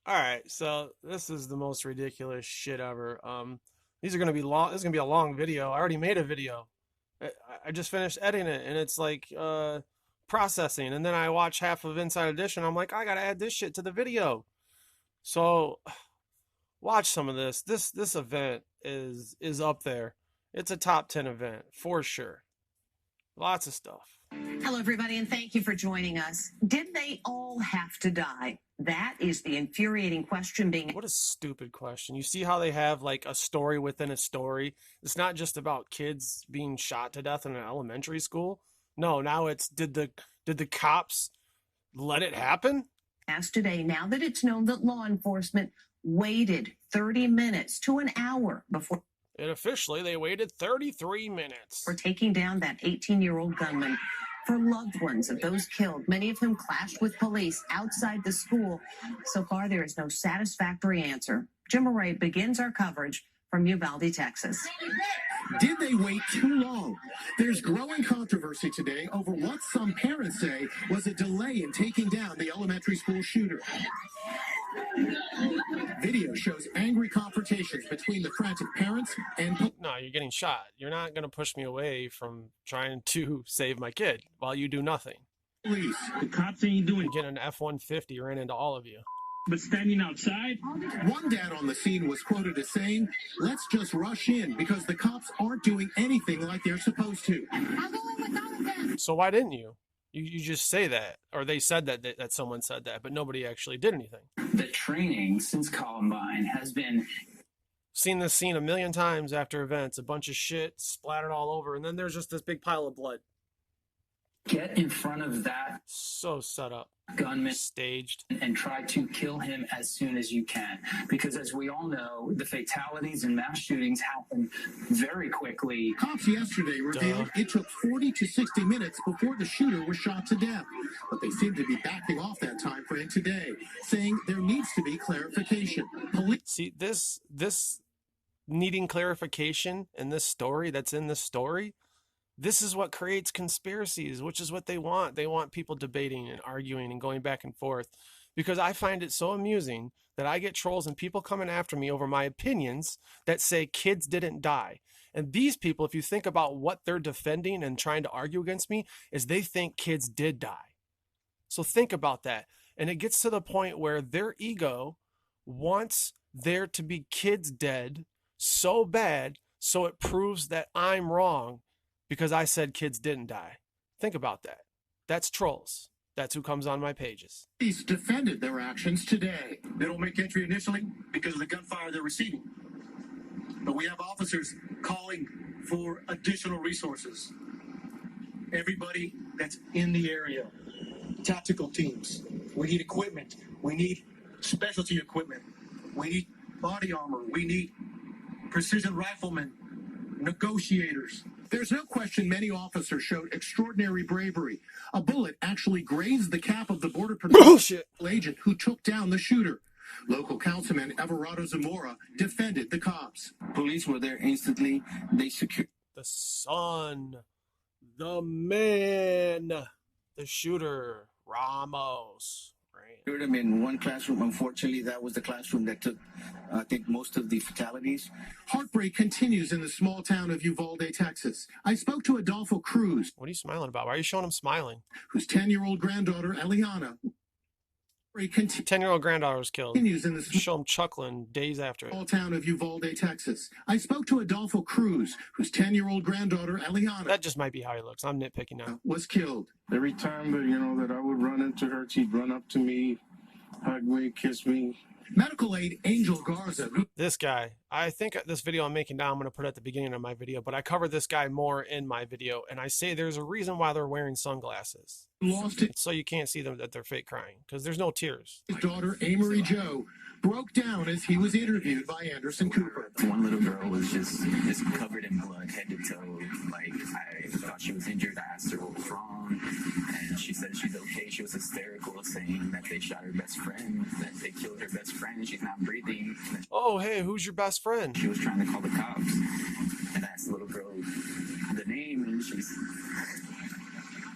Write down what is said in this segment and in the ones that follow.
All right, so this is the most ridiculous shit ever. These are gonna be long. This is gonna be a long video. I already made a video. I, I just finished editing it, and it's like processing. And then I watch half of Inside Edition. I'm like, I gotta add this shit to the video. So watch some of this. This event is up there. It's a top 10 event for sure. Lots of stuff. Hello, everybody, and thank you for joining us. Did they all have to die? That is the infuriating question being. What a stupid question. You see how they have like a story within a story? It's not just about kids being shot to death in an elementary school. No, now it's did the cops let it happen? Asked today, now that it's known that law enforcement waited 30 minutes to an hour before. And officially, they waited 33 minutes. For taking down that 18-year-old gunman. For loved ones of those killed, many of whom clashed with police outside the school. So far, there is no satisfactory answer. Jim Murray begins our coverage from Uvalde, Texas. Did they wait too long? There's growing controversy today over what some parents say was a delay in taking down the elementary school shooter. Video shows angry confrontations between the frantic parents and... No, you're getting shot. You're not going to push me away from trying to save my kid while you do nothing. Police. The cops ain't doing Get an F-150 ran into all of you. but standing outside. One dad on the scene was quoted as saying, "Let's just rush in because the cops aren't doing anything like they're supposed to." So why didn't you? You just say that, or they said that someone said that, but nobody actually did anything. The training since Columbine has been... Seen this scene a million times after events, a bunch of shit splattered all over, and then there's just this big pile of blood. Get in front of that So set up. gunman Staged. and try to kill him as soon as you can. Because as we all know, the fatalities and mass shootings happen very quickly. Cops yesterday revealed it took 40 to 60 minutes before the shooter was shot to death. But they seem to be backing off that time frame today, saying there needs to be clarification. See, this needing clarification in this story that's in this story, this is what creates conspiracies, which is what they want. They want people debating and arguing and going back and forth, because I find it so amusing that I get trolls and people coming after me over my opinions that say kids didn't die. And these people, if you think about what they're defending and trying to argue against me, is they think kids did die. So think about that. And it gets to the point where their ego wants there to be kids dead so bad, so it proves that I'm wrong because I said kids didn't die. Think about that. That's trolls. That's who comes on my pages. Police defended their actions today. They don't make entry initially because of the gunfire they're receiving. But we have officers calling for additional resources. Everybody that's in the area, tactical teams, we need equipment, we need specialty equipment, we need body armor, we need precision riflemen, negotiators. There's no question many officers showed extraordinary bravery. A bullet actually grazed the cap of the Border Patrol agent who took down the shooter. Local councilman Everardo Zamora defended the cops. Police were there instantly. They secured The son, the man, the shooter, Ramos. Right? them in one classroom. Unfortunately, that was the classroom that took, I think, most of the fatalities. Heartbreak continues in the small town of Uvalde, Texas. I spoke to Adolfo Cruz, What are you smiling about? Why are you showing him smiling? whose 10-year-old granddaughter, Eliana, 10-year-old granddaughter was killed. continues in the Show him chuckling days after it. small town of Uvalde, Texas. I spoke to Adolfo Cruz, whose 10-year-old granddaughter, Eliana, That just might be how he looks. I'm nitpicking now. was killed. Every time that I would run into her, she'd run up to me, hug me, kiss me. Medical aide Angel Garza, who This guy, I think this video I'm making now, I'm going to put at the beginning of my video, but I cover this guy more in my video, and I say there's a reason why they're wearing sunglasses. lost his It's so you can't see them that they're fake crying, because there's no tears. daughter, Amory Joe, broke down as he was interviewed by Anderson Cooper. One little girl was just covered in blood, head to toe. Like, I thought she was injured. I asked her what was wrong, and she said she's okay. She was hysterical, saying that they shot her best friend, that they killed her best friend, she's not breathing. Oh, hey, who's your best friend? She was trying to call the cops, and I asked the little girl the name, and she's...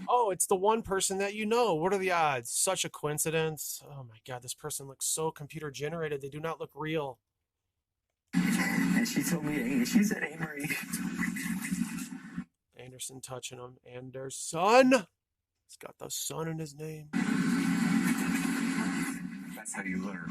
Oh, it's the one person that you know. What are the odds? Such a coincidence. Oh my God, this person looks so computer generated. They do not look real. And she told me, she said, "Hey, Marie." Anderson touching him. Anderson. He's got the son in his name. That's how you learn.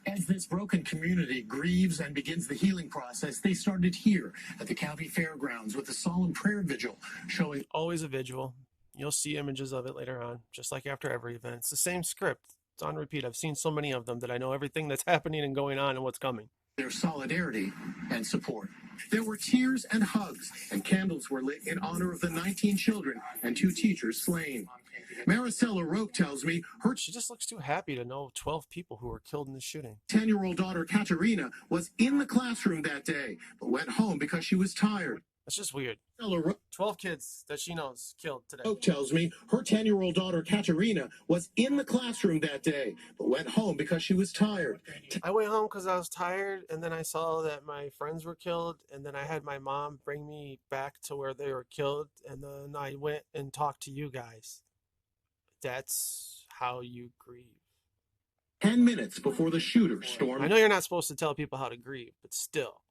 As this broken community grieves and begins the healing process, they started here at the county fairgrounds with a solemn prayer vigil showing Always a vigil. You'll see images of it later on, just like after every event. It's the same script. It's on repeat. I've seen so many of them that I know everything that's happening and going on and what's coming. their solidarity and support. There were tears and hugs, and candles were lit in honor of the 19 children and 2 teachers slain. Maricela Roque tells me her She just looks too happy to know 12 people who were killed in the shooting. 10-year-old daughter Katerina was in the classroom that day, but went home because she was tired. That's just weird. Maricela 12 kids that she knows killed today. Roque tells me her 10-year-old daughter Katerina was in the classroom that day, but went home because she was tired. I went home because I was tired, and then I saw that my friends were killed, and then I had my mom bring me back to where they were killed, and then I went and talked to you guys. That's how you grieve. 10 minutes before the shooter stormed I know you're not supposed to tell people how to grieve, but still.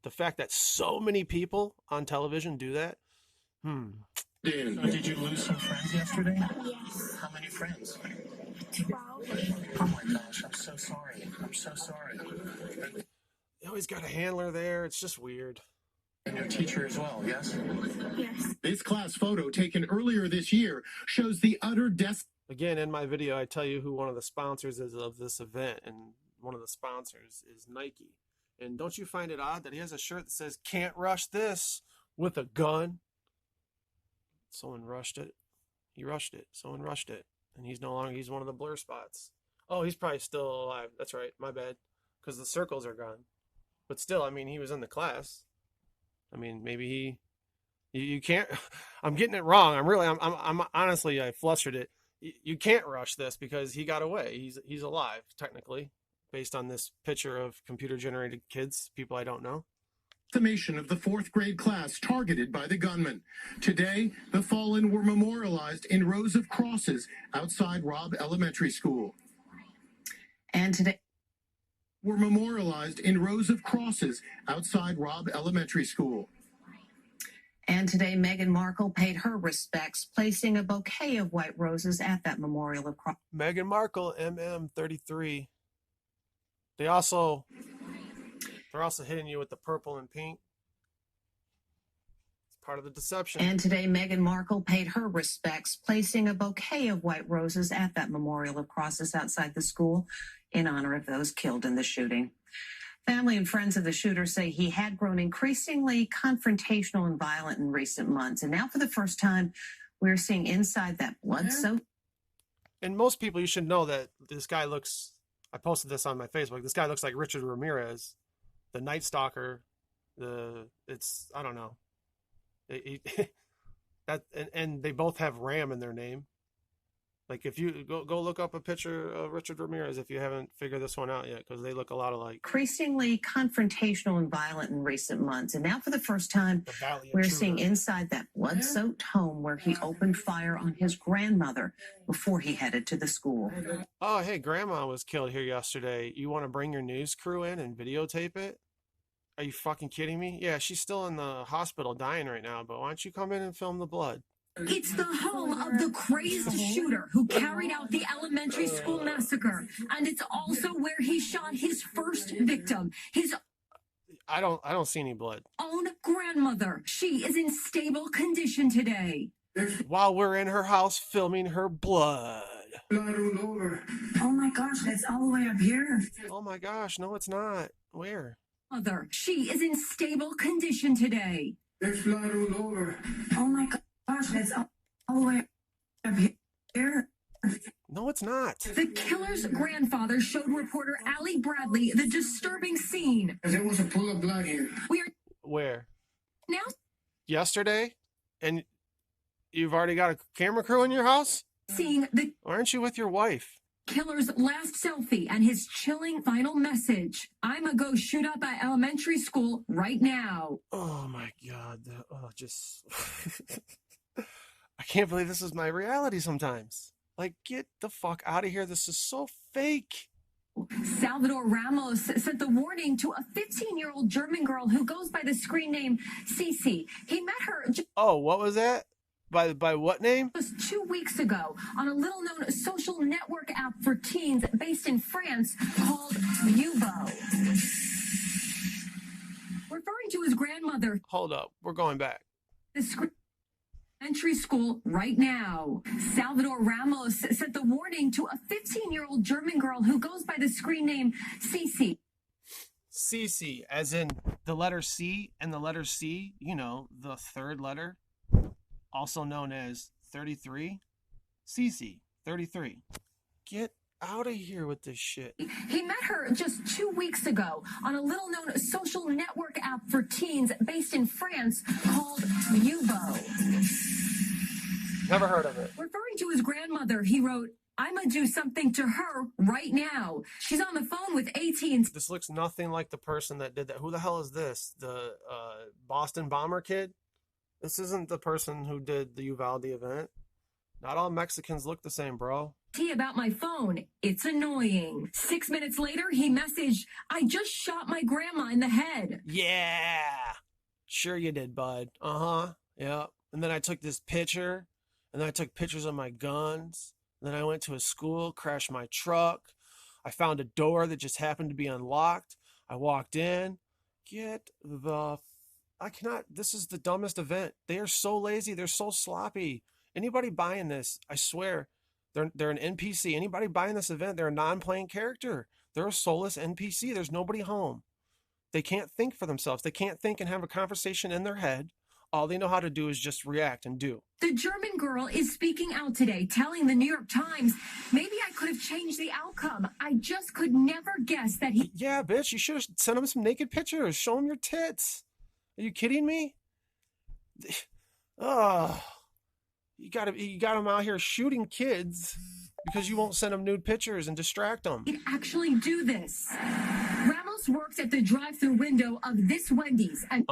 The fact that so many people on television do that, in. Did you lose some friends yesterday? Yes. How many friends? 12. Oh my gosh, I'm so sorry. I'm so sorry. you always got a handler there. It's just weird. And your teacher as well, yes? Yes. This class photo taken earlier this year shows the utter death. Again, in my video, I tell you who one of the sponsors is of this event, and one of the sponsors is Nike. And don't you find it odd that he has a shirt that says, "Can't rush this," with a gun? Someone rushed it. He rushed it. Someone rushed it. And he's no longer, he's one of the blur spots. Oh, he's probably still alive. That's right. My bad. Because the circles are gone. But still, I mean, he was in the class. I mean, maybe you can't, I'm getting it wrong. I'm honestly, I flustered it. You can't rush this because he got away. He's alive, technically, based on this picture of computer generated kids, people I don't know. Estimation of the 4th grade class targeted by the gunman. Today, the fallen were memorialized in rows of crosses outside Robb Elementary School. And today, Were memorialized in rows of crosses outside Robb Elementary School. And today, Meghan Markle paid her respects, placing a bouquet of white roses at that memorial of crosses. Meghan Markle, MM33. They're also hitting you with the purple and pink. It's part of the deception. And today, Meghan Markle paid her respects, placing a bouquet of white roses at that memorial of crosses outside the school in honor of those killed in the shooting. Family and friends of the shooter say he had grown increasingly confrontational and violent in recent months. And now, for the first time, we're seeing inside that blood-soaked. And most people, you should know that this guy looks, I posted this on my Facebook, this guy looks like Richard Ramirez, the Night Stalker. I don't know. And they both have Ram in their name. Like, if you go look up a picture of Richard Ramirez if you haven't figured this one out yet, because they look a lot alike. Increasingly confrontational and violent in recent months. And now, for the first time, we're seeing inside that blood-soaked home where he opened fire on his grandmother before he headed to the school. Oh, hey, Grandma was killed here yesterday. You want to bring your news crew in and videotape it? Are you fucking kidding me? Yeah, she's still in the hospital dying right now, but why don't you come in and film the blood? It's the home of the crazed shooter who carried out the elementary school massacre. And it's also where he shot his first victim, his I don't see any blood. own grandmother. She is in stable condition today. While we're in her house filming her blood. Blood all over. Oh my gosh, that's all the way up here. Oh my gosh, no it's not. Where? Mother, she is in stable condition today. There's blood all over. Oh my gosh, that's all the way up here. No, it's not. The killer's grandfather showed reporter Allie Bradley the disturbing scene. There was a pool of blood here. We are Where? now Yesterday? And you've already got a camera crew in your house? seeing the Why aren't you with your wife? killer's last selfie and his chilling final message. I'ma go shoot up at elementary school right now. Oh my God. Oh, just. I can't believe this is my reality sometimes. Like, get the fuck out of here. This is so fake. Salvador Ramos sent the warning to a 15-year-old German girl who goes by the screen name Cece. He met her Oh, what was that? By what name? just 2 weeks ago on a little-known social network app for teens based in France called Uvalde. Referring to his grandmother, Hold up. We're going back. the elementary school right now. Salvador Ramos sent the warning to a 15-year-old German girl who goes by the screen name Cece. CC, as in the letter C and the letter C, you know, the third letter, also known as 33. CC, 33. Get out of here with this shit. He met her just 2 weeks ago on a little-known social network app for teens based in France called Uvalde. Never heard of it. Referring to his grandmother, he wrote, I'ma do something to her right now. She's on the phone with AT&T. This looks nothing like the person that did that. Who the hell is this? The Boston bomber kid? This isn't the person who did the Uvalde event. Not all Mexicans look the same, bro. About my phone. It's annoying. 6 minutes later, he messaged, I just shot my grandma in the head. Yeah. Sure you did, bud. Uh-huh. Yeah. And then I took this picture, and then I took pictures of my guns. And then I went to a school, crashed my truck. I found a door that just happened to be unlocked. I walked in. Get the... I cannot... This is the dumbest event. They are so lazy. They're so sloppy. Anybody buying this, I swear, they're an NPC. Anybody buying this event, they're a non-playing character. They're a soulless NPC. There's nobody home. They can't think for themselves. They can't think and have a conversation in their head. All they know how to do is just react and do. The German girl is speaking out today, telling the New York Times, maybe I could have changed the outcome. I just could never guess that he... Yeah, bitch, you should have sent him some naked pictures. Show him your tits. Are you kidding me? Oh, you got him out here shooting kids because you won't send him nude pictures and distract them. He'd actually do this. Ramos worked at the drive-thru window of this Wendy's and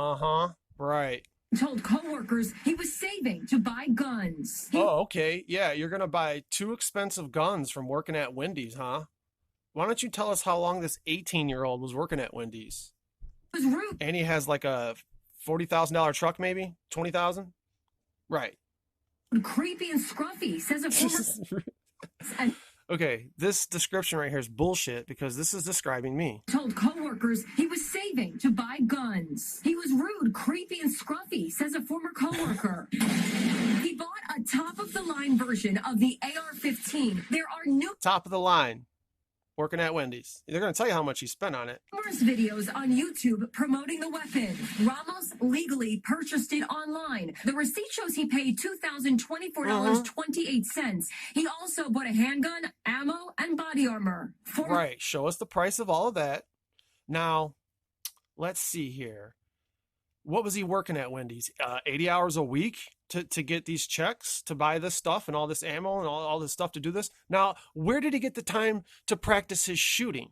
Right. told coworkers he was saving to buy guns. Oh, okay. Yeah, you're going to buy 2 expensive guns from working at Wendy's, huh? Why don't you tell us how long this 18-year-old was working at Wendy's? Was rude. And he has like a $40,000 truck, maybe? $20,000? Right. Creepy and scruffy, says a former... and Okay, this description right here is bullshit because this is describing me. told coworkers he was saving to buy guns. He was rude, creepy, and scruffy, says a former coworker. He bought a top-of-the-line version of the AR-15. There are Top of the line. Working at Wendy's. They're going to tell you how much he spent on it. numerous videos on YouTube promoting the weapon. Ramos legally purchased it online. The receipt shows he paid $2,024.28. He also bought a handgun, ammo, and body armor. Right. Show us the price of all of that. Now, let's see here. What was he working at Wendy's? 80 hours a week to get these checks, to buy this stuff and all this ammo and all this stuff to do this? Now, where did he get the time to practice his shooting?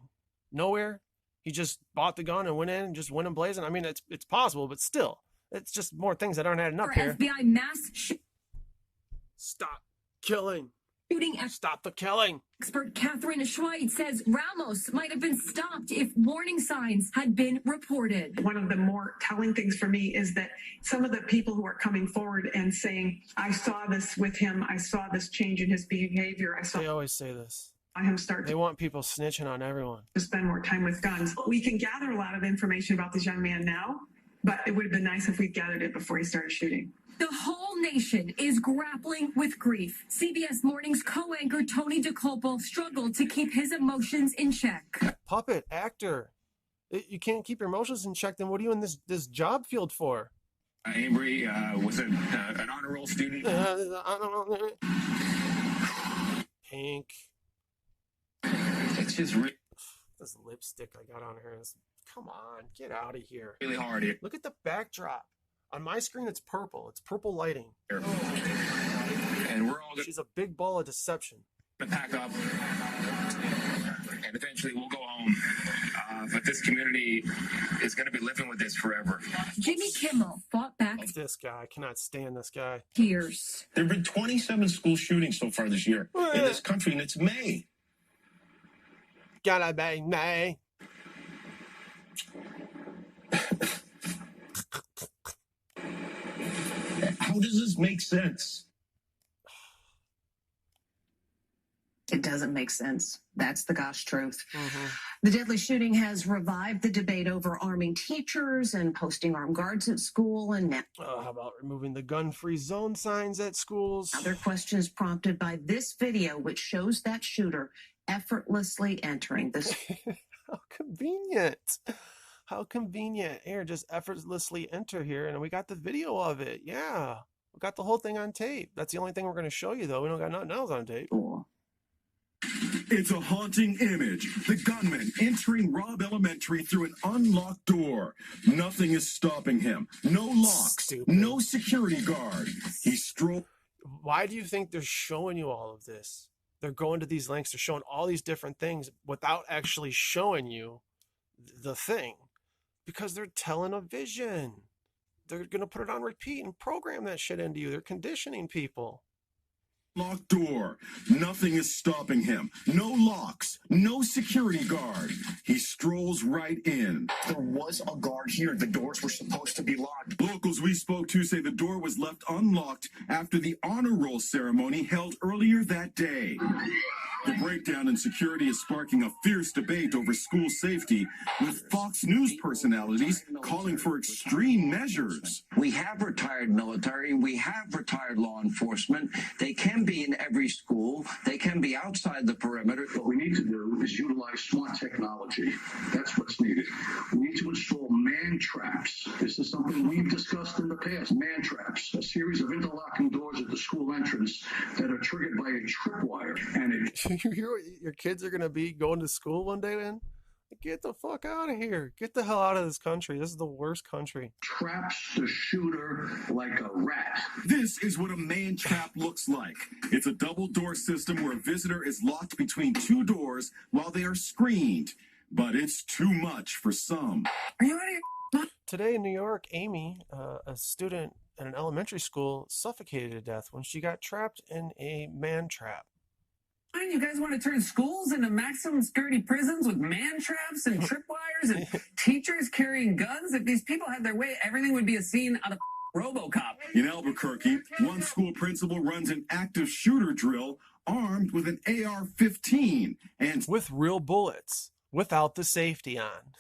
Nowhere. He just bought the gun and went in and just went in blazing. I mean, it's possible, but still, it's just more things that aren't adding up here. FBI mass Stop killing. shooting Stop the killing. expert Catherine Schweid says Ramos might have been stopped if warning signs had been reported. One of the more telling things for me is that some of the people who are coming forward and saying, I saw this with him, I saw this change in his behavior, I saw They always say this. him start They want people snitching on everyone. to spend more time with guns. We can gather a lot of information about this young man now, but it would have been nice if we'd gathered it before he started shooting. The whole nation is grappling with grief. CBS Morning's co-anchor Tony DeCopel struggled to keep his emotions in check. Puppet, actor. You can't keep your emotions in check, then what are you in this job field for? Avery was an honor roll student. Pink. It's just This lipstick I got on her is... Come on, get out of here. really hard here. Look at the backdrop. On my screen, it's purple. It's purple lighting. And we're all She's a big ball of deception. going to pack up Eventually, we'll go home. But this community is going to be living with this forever. Jimmy Kimmel fought back This guy, I cannot stand this guy. years. There have been 27 school shootings so far this year in this country, and it's May. Gotta be May. How does this make sense? It doesn't make sense. That's the gosh truth. Mm-hmm. The deadly shooting has revived the debate over arming teachers and posting armed guards at school, and now How about removing the gun-free zone signs at schools? other questions prompted by this video, which shows that shooter effortlessly entering the How convenient. How convenient. Here, just effortlessly enter here, and we got the video of it. Yeah. We got the whole thing on tape. That's the only thing we're going to show you, though. We don't got nothing else on tape. school. It's a haunting image. The gunman entering Robb Elementary through an unlocked door. Nothing is stopping him. No locks. Stupid. No security guard. He strolled. Why do you think they're showing you all of this? They're going to these lengths. They're showing all these different things without actually showing you the thing. Because they're telling a vision. They're going to put it on repeat and program that shit into you. They're conditioning people. Locked door. Nothing is stopping him. No locks. No security guard. He strolls right in. There was a guard here. The doors were supposed to be locked. Locals we spoke to say the door was left unlocked after the honor roll ceremony held earlier that day. The breakdown in security is sparking a fierce debate over school safety, with Fox News personalities calling for extreme measures. We have retired military. We have retired law enforcement. They can be in every school. They can be outside the perimeter. What we need to do is utilize smart technology. That's what's needed. We need to install man traps. This is something we've discussed in the past. Man traps, a series of interlocking doors at the school entrance that are triggered by a tripwire. And it Your kids are going to be going to school one day, man? Get the fuck out of here. Get the hell out of this country. This is the worst country. traps the shooter like a rat. This is what a man trap looks like. It's a double door system where a visitor is locked between two doors while they are screened. But it's too much for some. Are you out of your... Today in New York, Amy, a student at an elementary school, suffocated to death when she got trapped in a man trap. You guys want to turn schools into maximum security prisons with man traps and tripwires and teachers carrying guns? If these people had their way, everything would be a scene out of RoboCop. In Albuquerque, one school principal runs an active shooter drill armed with an AR-15 and with real bullets, without the safety on.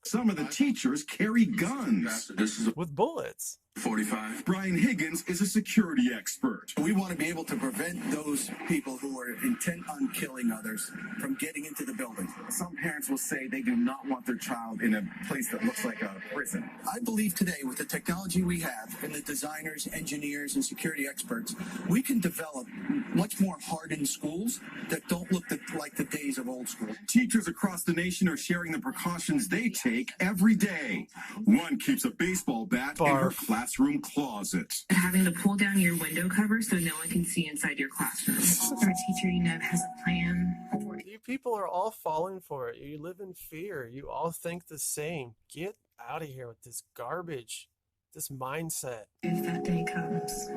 Some of the teachers carry guns. This is with bullets. 45. Brian Higgins is a security expert. We want to be able to prevent those people who are intent on killing others from getting into the building. Some parents will say they do not want their child in a place that looks like a prison. I believe today, with the technology we have and the designers, engineers, and security experts, we can develop much more hardened schools that don't look like the days of old school. Teachers across the nation are sharing the precautions they take every day. One keeps a baseball bat in her classroom closet. Having to pull down your window cover so no one can see inside your classroom. Our teacher, has a plan. You people are all falling for it. You live in fear. You all think the same. Get out of here with this garbage, this mindset. If that day comes.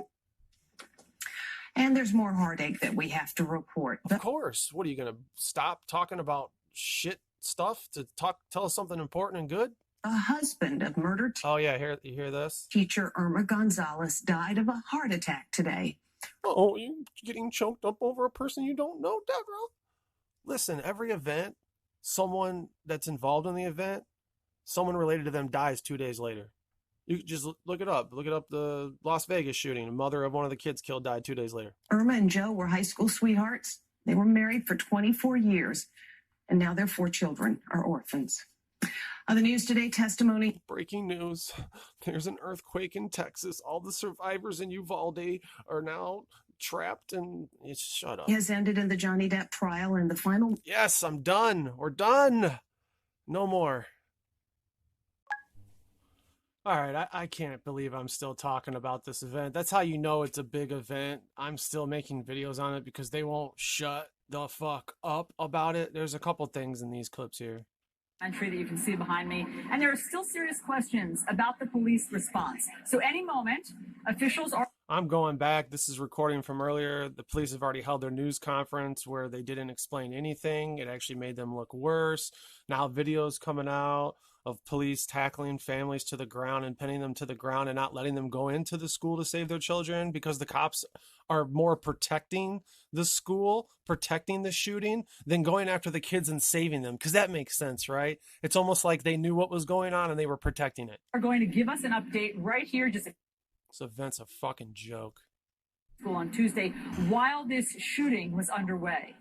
And there's more heartache that we have to report. Of course. What are you going to stop talking about shit stuff to tell us something important and good? A husband of murdered Oh yeah, you hear this? teacher Irma Gonzalez died of a heart attack today. Oh, you getting choked up over a person you don't know, Deborah? Listen, every event, someone that's involved in the event, someone related to them dies 2 days later. You just look it up. Look it up. The Las Vegas shooting. The mother of one of the kids killed died 2 days later. Irma and Joe were high school sweethearts. They were married for 24 years, and now their 4 children are orphans. On the news today, testimony. Breaking news. There's an earthquake in Texas. All the survivors in Uvalde are now trapped and shut up. Has ended in the Johnny Depp trial, and the final. Yes, I'm done. We're done. No more. All right, I can't believe I'm still talking about this event. That's how you know it's a big event. I'm still making videos on it because they won't shut the fuck up about it. There's a couple things in these clips here. Entry that you can see behind me, and there are still serious questions about the police response. So any moment, officials are... I'm going back. This is recording from earlier. The police have already held their news conference where they didn't explain anything. It actually made them look worse. Now videos coming out of police tackling families to the ground and pinning them to the ground and not letting them go into the school to save their children because the cops are more protecting the school, protecting the shooting, than going after the kids and saving them. Because that makes sense, right? It's almost like they knew what was going on and they were protecting it. Are going to give us an update right here, just This event's a fucking joke. on Tuesday, while this shooting was underway.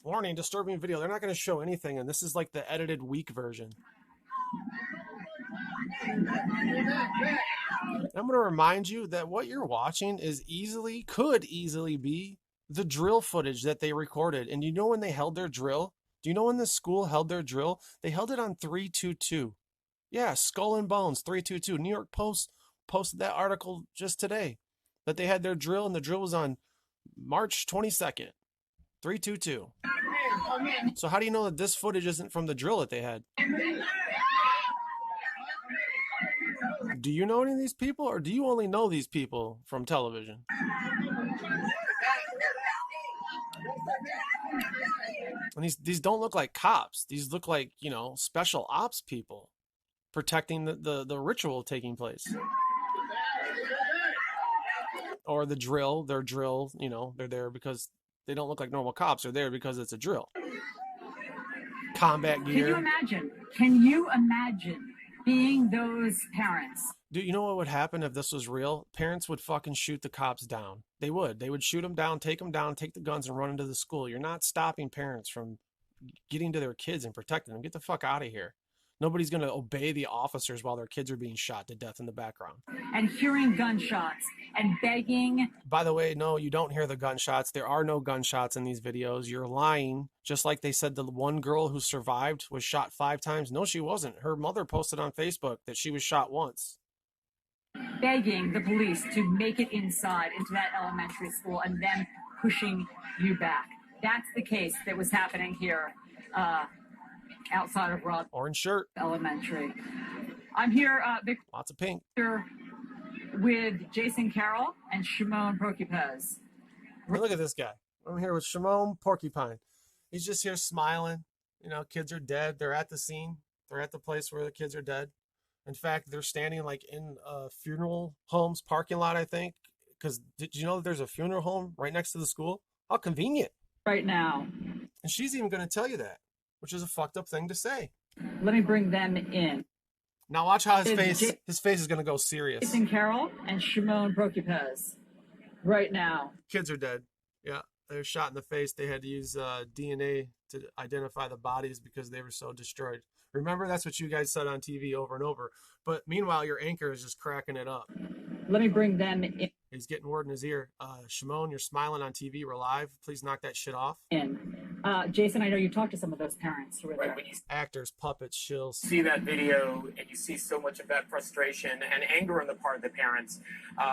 Warning, disturbing video. They're not going to show anything, and this is like the edited weak version. I'm going to remind you that what you're watching is could easily be the drill footage that they recorded. And you know when they held their drill? Do you know when the school held their drill? They held it on 322. Yeah, Skull and Bones, 322. New York Post posted that article just today that they had their drill, and the drill was on March 22nd, 322. So how do you know that this footage isn't from the drill that they had? Do you know any of these people, or do you only know these people from television? And these don't look like cops. These look like, you know, special ops people protecting the ritual taking place. Or the drill, their drill, you know, they're there because they don't look like normal cops. They're there because it's a drill. Combat gear. Can you imagine being those parents? Do you know what would happen if this was real? Parents would fucking shoot the cops down. They would. They would shoot them down, take the guns and run into the school. You're not stopping parents from getting to their kids and protecting them. Get the fuck out of here. Nobody's going to obey the officers while their kids are being shot to death in the background. And hearing gunshots and begging. By the way, no, you don't hear the gunshots. There are no gunshots in these videos. You're lying. Just like they said the one girl who survived was shot 5 times. No, she wasn't. Her mother posted on Facebook that she was shot once. Begging the police to make it inside into that elementary school and then pushing you back. That's the case that was happening here. Outside of Rob Orange shirt Elementary. I'm here, lots of pink, with Jason Carroll and Shimon Porcupez. Hey, look at this guy. I'm here with Shimon Porcupine. He's just here smiling. You know, kids are dead. They're at the scene. They're at the place where the kids are dead. In fact, they're standing like in a funeral home's parking lot, I think. Because did you know that there's a funeral home right next to the school? How convenient. Right now. And she's even going to tell you that, which is a fucked up thing to say. Let me bring them in. Now watch how his face is going to go serious. Jason Carroll and Shimon Porcupez. Right now. Kids are dead. Yeah, they were shot in the face. They had to use DNA to identify the bodies because they were so destroyed. Remember, that's what you guys said on TV over and over. But meanwhile, your anchor is just cracking it up. Let me bring them in. He's getting word in his ear. Shimon, you're smiling on TV. We're live. Please knock that shit off. Jason, I know you talked to some of those parents who were there. Actors, puppets, shills. See that video and you see so much of that frustration and anger on the part of the parents.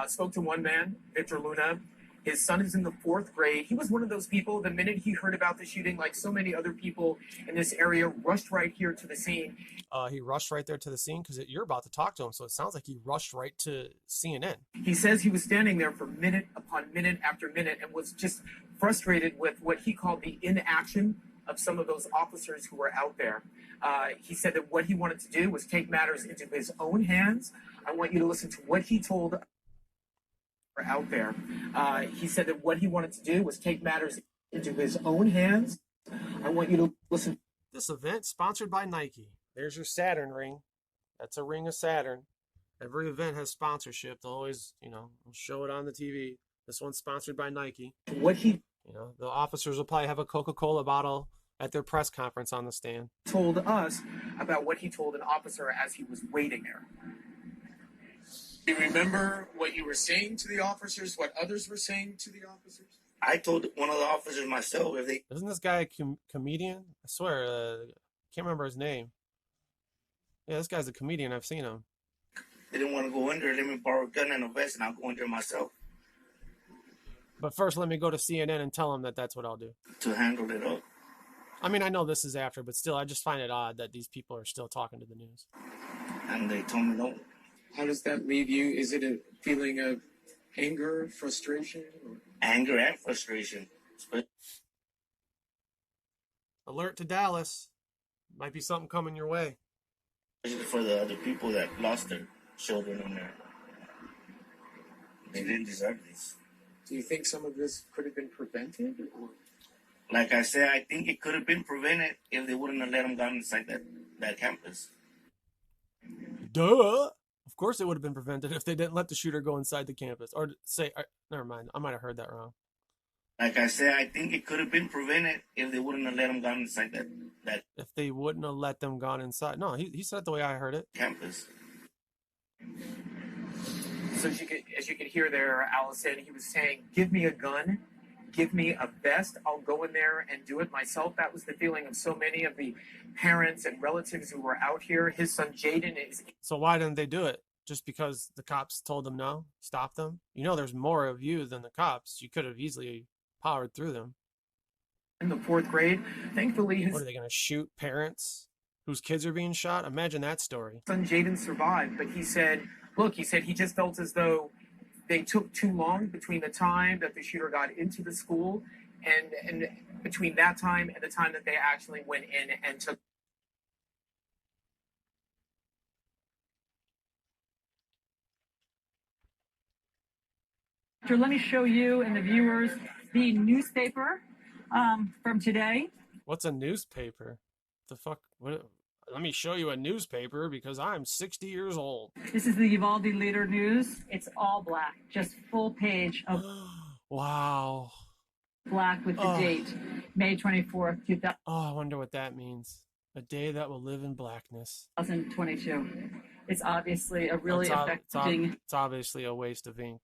Spoke to one man, Victor Luna. His son is in the 4th grade. He was one of those people, the minute he heard about the shooting, like so many other people in this area, rushed right here to the scene. He rushed right there to the scene because you're about to talk to him, so it sounds like he rushed right to CNN. He says he was standing there for minute upon minute after minute and was just frustrated with what he called the inaction of some of those officers who were out there. He said that what he wanted to do was take matters into his own hands. I want you to listen to what he told out there. He said that what he wanted to do was take matters into his own hands. I want you to listen. This event sponsored by Nike. There's your Saturn ring. That's a ring of Saturn. Every event has sponsorship. They'll always, show it on the TV. This one's sponsored by Nike. The officers will probably have a Coca-Cola bottle at their press conference on the stand. Told us about what he told an officer as he was waiting there. Do you remember what you were saying to the officers, what others were saying to the officers? I told one of the officers myself if they... Isn't this guy a comedian? I swear, can't remember his name. Yeah, this guy's a comedian. I've seen him. They didn't want to go in there. Let me borrow a gun and a vest, and I'll go in there myself. But first, let me go to CNN and tell them that that's what I'll do. To handle it up. I mean, I know this is after, but still, I just find it odd that these people are still talking to the news. And they told me no. How does that leave you? Is it a feeling of anger, frustration? Or... Anger and frustration. Alert to Dallas. Might be something coming your way. Especially for the other people that lost their children on there. They didn't deserve this. Do you think some of this could have been prevented? Or... Like I said, I think it could have been prevented if they wouldn't have let them go inside that campus. Duh. Of course it would have been prevented if they didn't let the shooter go inside the campus. Or say, never mind, I might have heard that wrong. Like I said, I think it could have been prevented if they wouldn't have let them go inside that. If they wouldn't have let them gone inside. No, he said it the way I heard it. Campus. So as you could hear there, Allison, he was saying, give me a gun, give me a vest, I'll go in there and do it myself. That was the feeling of so many of the parents and relatives who were out here. His son Jaden is... So why didn't they do it? Just because the cops told them no? Stop them? You know there's more of you than the cops. You could have easily powered through them. In the 4th grade, thankfully... What, are they going to shoot parents whose kids are being shot? Imagine that story. Son Jaden survived, but he said, look, he said he just felt as though they took too long between the time that the shooter got into the school and between that time and the time that they actually went in and took. Let me show you and the viewers the newspaper from today. What's a newspaper? The fuck? What? Let me show you a newspaper because I'm 60 years old. This is the Uvalde Leader News. It's all black, just full page of wow. Black with the date, May 24th, 2000. Oh, I wonder what that means. A day that will live in blackness. 2022. It's obviously a really affecting. It's obviously a waste of ink.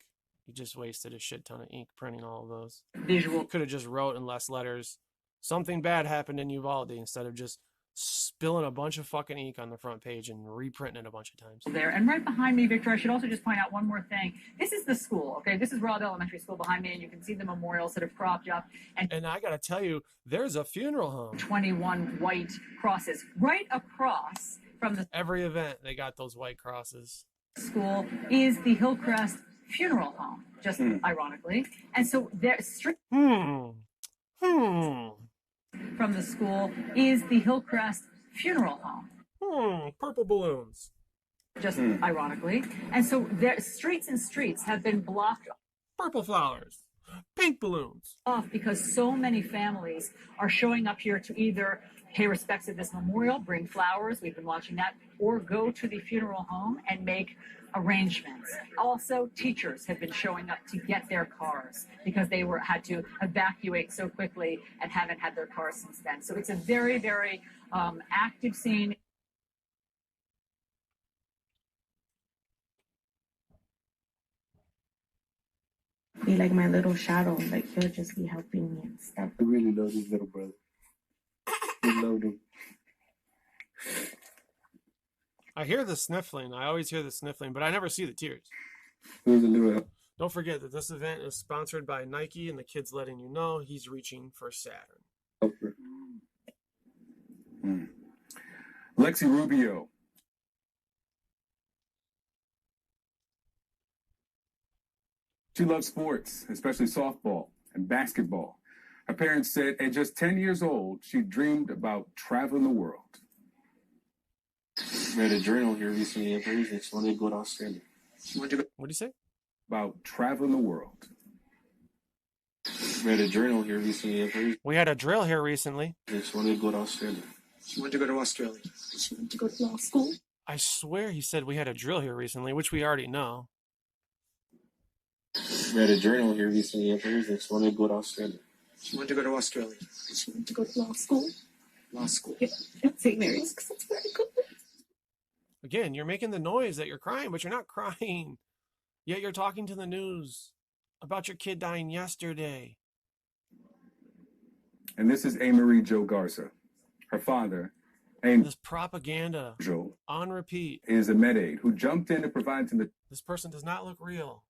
You just wasted a shit ton of ink printing all of those. Visual. You could have just wrote in less letters, something bad happened in Uvalde, instead of just spilling a bunch of fucking ink on the front page and reprinting it a bunch of times. There. And right behind me, Victor, I should also just point out one more thing. This is the school, okay? This is Uvalde Elementary School behind me, and you can see the memorials that are propped up. And I got to tell you, there's a funeral home. 21 white crosses right across from the... Every event, they got those white crosses. School is the Hillcrest Funeral Home, just ironically. And so there's... From the school is the Hillcrest Funeral Home. Purple balloons. Just ironically. And so there, streets and streets have been blocked. Purple flowers. Pink balloons. Off because so many families are showing up here to either pay respects at this memorial, bring flowers, we've been watching that, or go to the funeral home and make arrangements. Also, teachers have been showing up to get their cars because they had to evacuate so quickly and haven't had their cars since then. So it's a very, very active scene. Be like my little shadow, like he'll just be helping me and stuff. I really love this little brother. I love him. I hear the sniffling. I always hear the sniffling, but I never see the tears. There's a little... Don't forget that this event is sponsored by Nike, and the kid's letting you know he's reaching for Saturn. Lexi Rubio. She loves sports, especially softball and basketball. Her parents said at just 10 years old, she dreamed about traveling the world. Read a journal here recently of hers that she wanted to go to Australia. What do you say? About traveling the world. Read a journal here recently of hers. We had a drill here recently. That she wanted to go to Australia. She wanted to go to Australia. She wanted to go to law school. I swear he said we had a drill here recently, which we already know. Read a journal here recently of hers that she wanted to go to Australia. She wanted to go to Australia. She wanted to go to law school. Law school. Yeah, St. Mary's, because it's very good. Again, you're making the noise that you're crying, but you're not crying. Yet you're talking to the news about your kid dying yesterday. And this is A. Marie Jo Garza. Her father, this propaganda Joe, on repeat, is a med aide who jumped in to provide some this person does not look real.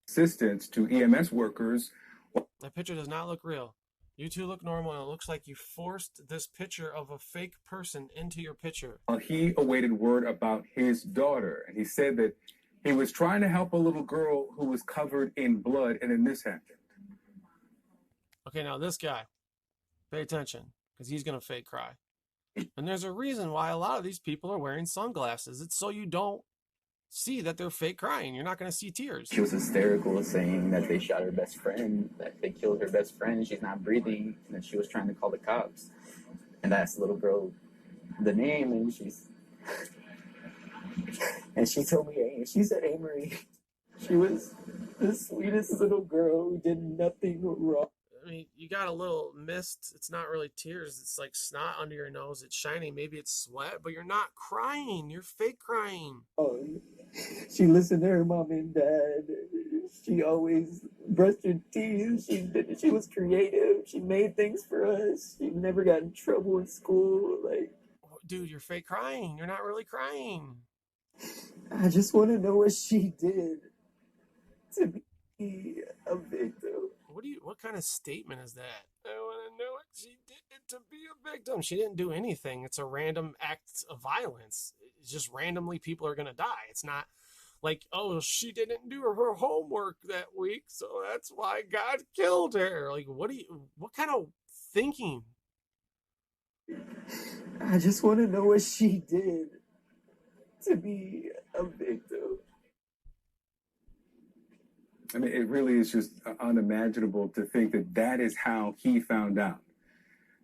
assistance to EMS workers That picture does not look real. You two look normal, and it looks like you forced this picture of a fake person into your picture. He awaited word about his daughter, and he said that he was trying to help a little girl who was covered in blood, and then this happened. Okay, now this guy, pay attention, because he's going to fake cry. And there's a reason why a lot of these people are wearing sunglasses. It's so you don't see that they're fake crying. You're not going to see tears. She was hysterical, saying that they shot her best friend, that they killed her best friend, she's not breathing, and that she was trying to call the cops. And I asked the little girl the name, and she told me, she said Amory. She was the sweetest little girl who did nothing wrong. I mean, you got a little mist. It's not really tears. It's like snot under your nose. It's shining. Maybe it's sweat, but you're not crying. You're fake crying. Oh, she listened to her mom and dad. She always brushed her teeth. She was creative. She made things for us. She never got in trouble in school. Like, dude, you're fake crying. You're not really crying. I just want to know what she did to be a victim. What kind of statement is that? I want to know what she did to be a victim. She didn't do anything. It's a random act of violence. It's just randomly people are going to die. It's not like, oh, she didn't do her homework that week, so that's why God killed her. Like, what kind of thinking? I just want to know what she did to be a victim. I mean, it really is just unimaginable to think that that is how he found out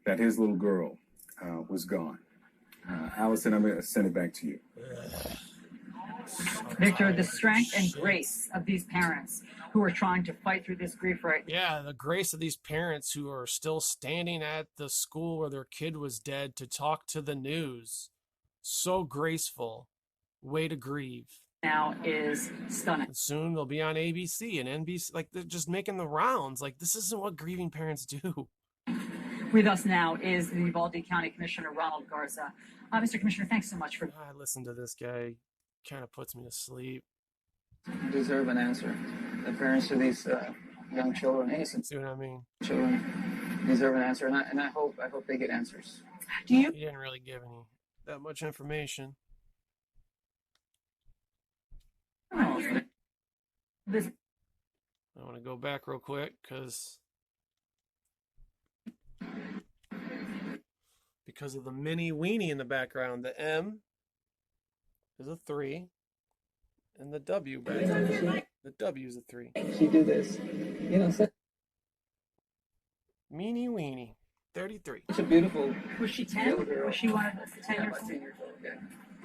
that his little girl was gone. Allison, I'm going to send it back to you. Victor, the strength and grace of these parents who are trying to fight through this grief right now. Yeah, the grace of these parents who are still standing at the school where their kid was dead to talk to the news. So graceful. Way to grieve. Now is stunning. And soon they'll be on ABC and NBC. Like, they're just making the rounds. Like, this isn't what grieving parents do. With us now is the Uvalde County Commissioner Ronald Garza. Mr. Commissioner, thanks so much for... I listen to this guy. Kind of puts me to sleep. You deserve an answer. The parents of these young children, innocent See what I mean? children, deserve an answer, and I hope they get answers. Do you? He didn't really give any that much information. Oh, this. I want to go back real quick because of the mini weenie in the background. The M is a 3, and the W back there. The W is a 3. She do this, Meanie weenie, 33. It's a beautiful. Was she 10? Was she one of the 10 years old? 10 years old. Yeah.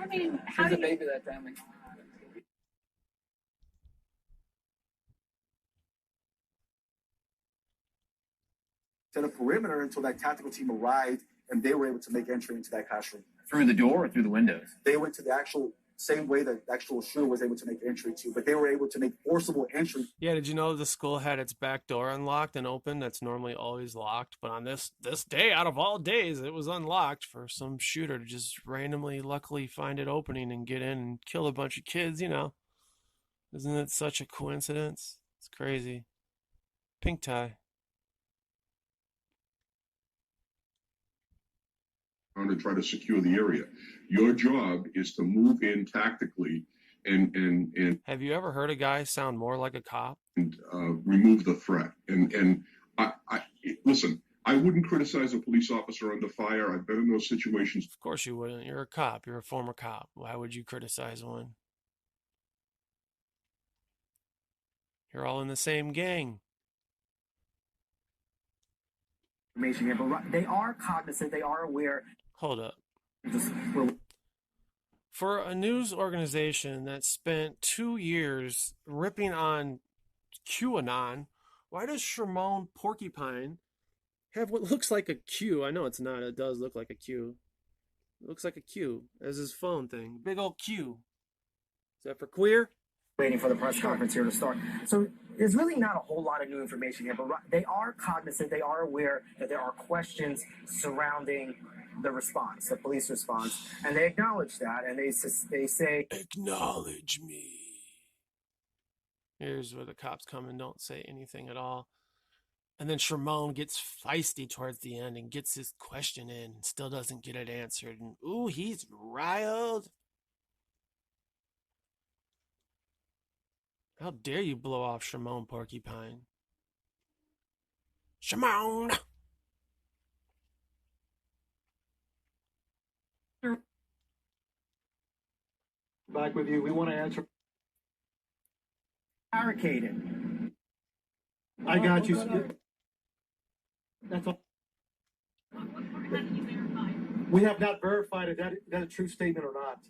I mean, She how was do a you? baby that time. Set a perimeter until that tactical team arrived and they were able to make entry into that classroom. Through the door or through the windows? They went to the actual same way that the actual shooter was able to make entry to, but they were able to make forcible entry. Yeah, did you know the school had its back door unlocked and open? That's normally always locked, but on this day, out of all days, it was unlocked for some shooter to just randomly, luckily find it opening and get in and kill a bunch of kids, Isn't it such a coincidence? It's crazy. Pink tie. To try to secure the area. Your job is to move in tactically and Have you ever heard a guy sound more like a cop? remove the threat. And I listen. I wouldn't criticize a police officer under fire. I've been in those situations. Of course you wouldn't. You're a cop. You're a former cop. Why would you criticize one? You're all in the same gang. Information here, but they are cognizant. They are aware. Hold up. For a news organization that spent 2 years ripping on QAnon, why does Shimon Porcupine have what looks like a Q? I know it's not. It does look like a Q. It looks like a Q as his phone thing. Big old Q. Is that for queer? Waiting for the press conference here to start. So there's really not a whole lot of new information here, but they are cognizant. They are aware that there are questions surrounding the response, the police response, and they acknowledge that, and they say, "Acknowledge me." Here's where the cops come and don't say anything at all. And then Shimon gets feisty towards the end and gets his question in and still doesn't get it answered. And ooh, he's riled. How dare you blow off Shimon Porcupine? Shimon! Back with you. We want to answer. Barricaded. I got you. That's all. We have not verified if that a true statement or not.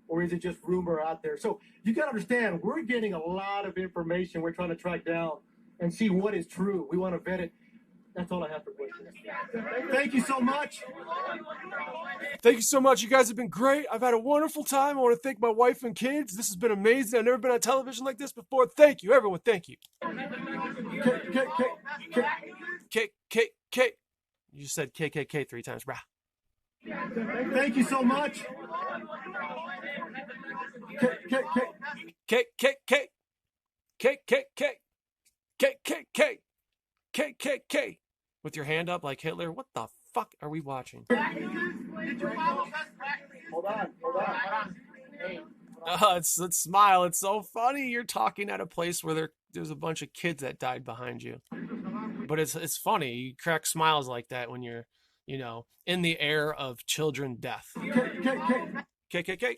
Or is it just rumor out there? So you got to understand, we're getting a lot of information we're trying to track down and see what is true. We want to vet it. That's all I have for questions. Thank you so much. Thank you so much. You guys have been great. I've had a wonderful time. I want to thank my wife and kids. This has been amazing. I've never been on television like this before. Thank you, everyone. Thank you. K. You said KKK 3 times, brah. Thank you so much. KKK. With your hand up like Hitler. What the fuck are we watching? Hold on. Let's smile. It's so funny. You're talking at a place where there's a bunch of kids that died behind you. But it's funny. You crack smiles like that when you're, in the air of children death. KKK.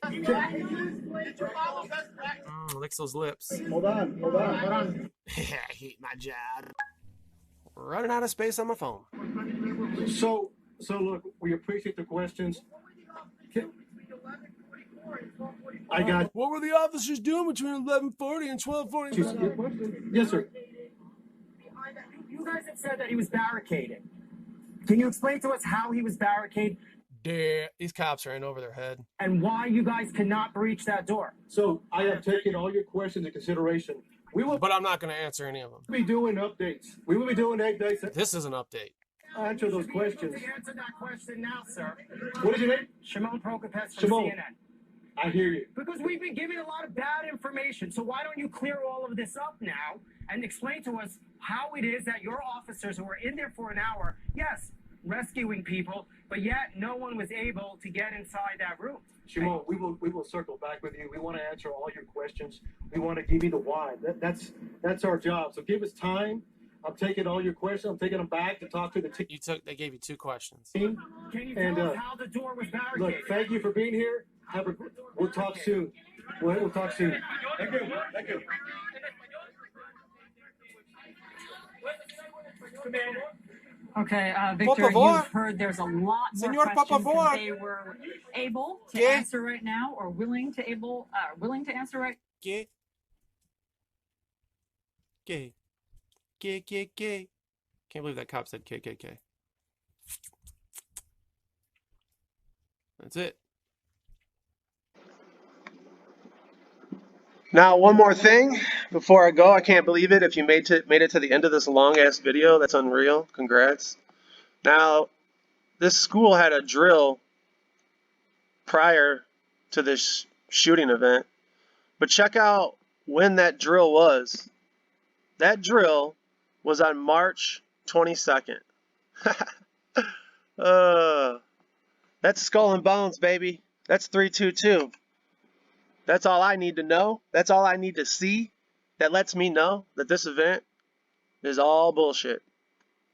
Licks those lips. Hold on. I hate my job. Running out of space on my phone. So look, we appreciate the questions. I got. What were the officers doing between 11:40 and 12:40? Yes, sir. You guys have said that he was barricaded. Can you explain to us how he was barricaded? These cops are in over their head. And why you guys cannot breach that door? So I have taken all your questions into consideration. But I'm not going to answer any of them. Be doing updates. We will be doing updates. This is an update. I'll answer those questions. Answer that question now, sir. What is your name? Shimon Prokopets from Shimon. CNN. I hear you. Because we've been giving a lot of bad information. So why don't you clear all of this up now and explain to us how it is that your officers who were in there for an hour, yes, rescuing people, but yet no one was able to get inside that room. Shimon, we will circle back with you. We want to answer all your questions. We want to give you the why. That's our job. So give us time. I'm taking all your questions. I'm taking them back to talk to the team. They gave you 2 questions. Can you tell us how the door was barricaded? Look, thank you for being here. We'll talk soon. We'll talk soon. Thank you. Okay, Victor, you've heard there's a lot more questions than they were able to answer right now, or willing to answer right. Gay. Can't believe that cop said KKK. That's it. Now, one more thing before I go. I can't believe it. If you made it to the end of this long-ass video, that's unreal. Congrats. Now, this school had a drill prior to this shooting event. But check out when that drill was. That drill was on March 22nd. That's skull and bones, baby. That's 322. That's all I need to know. That's all I need to see. That lets me know that this event is all bullshit.